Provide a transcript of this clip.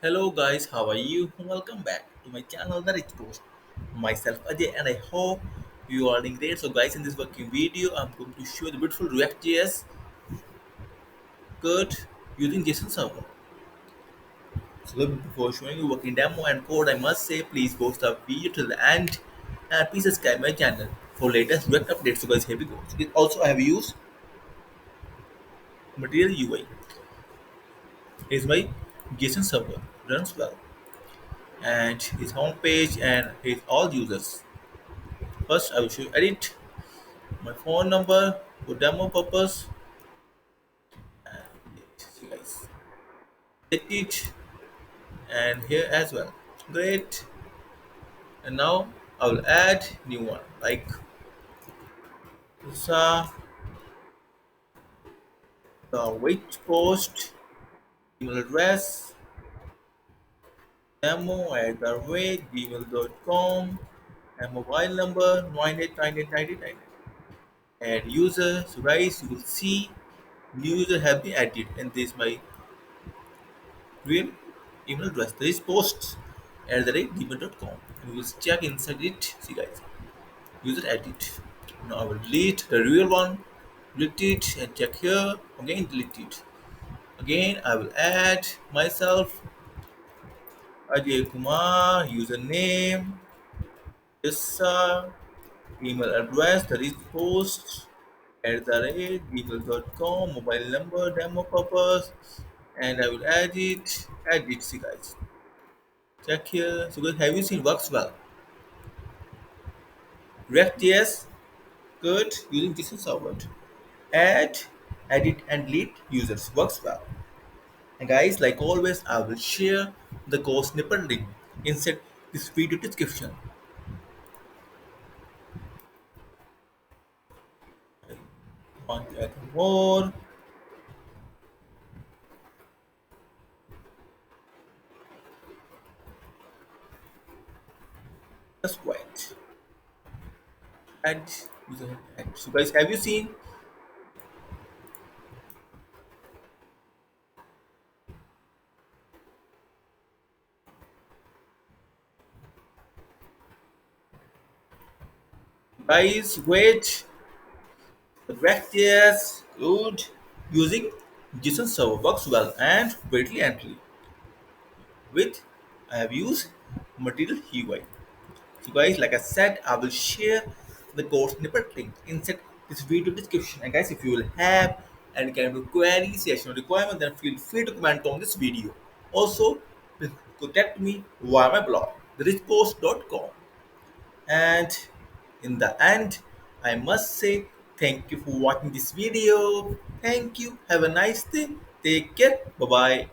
Hello guys, how are you? Welcome back to my channel The Rich Post. Myself Ajay and I hope you are doing great. So guys, in this working video, I'm going to show the beautiful React.js code using JSON server. So before showing you working demo and code, I must say please watch the video till the end and please subscribe my channel for latest React updates. So guys, here we go. So also I have used Material UI. Here's my JSON server, runs well, and his homepage and his all users. First, I will show you edit my phone number for demo purpose. See guys, edit and here as well. Great. And now I will add new one like Usa, the which post, email address, demo@gmail.com, and mobile number 989899. And user, so guys, you will see new user have been added, and this is my real email address. There is posts at the rate gmail.com. We will check inside it. See guys, user edit. Now I will delete the real one, delete it and check here. Again delete it. Again I will add myself, Ajay Kumar, username, Issa, email address, that is post at the rate gmail.com, mobile number, demo purpose, and I will add it, see guys. Check here. So guys, have you seen works well? React.js code using JSON server. Add, edit, and delete users works well. And guys, like always, I will share the code snippet link inside this video description. Want to add more? Just wait. Add user. Add. So guys, have you seen? Guys, wait. The React.js code using JSON server works well and brilliantly. With I have used Material UI. So guys, like I said, I will share the code snippet link inside this video description. And guys, if you will have any kind of query, session or requirement, then feel free to comment on this video. Also, please contact me via my blog, therichpost.com. And in the end, I must say thank you for watching this video. Thank you. Have a nice day. Take care. Bye bye.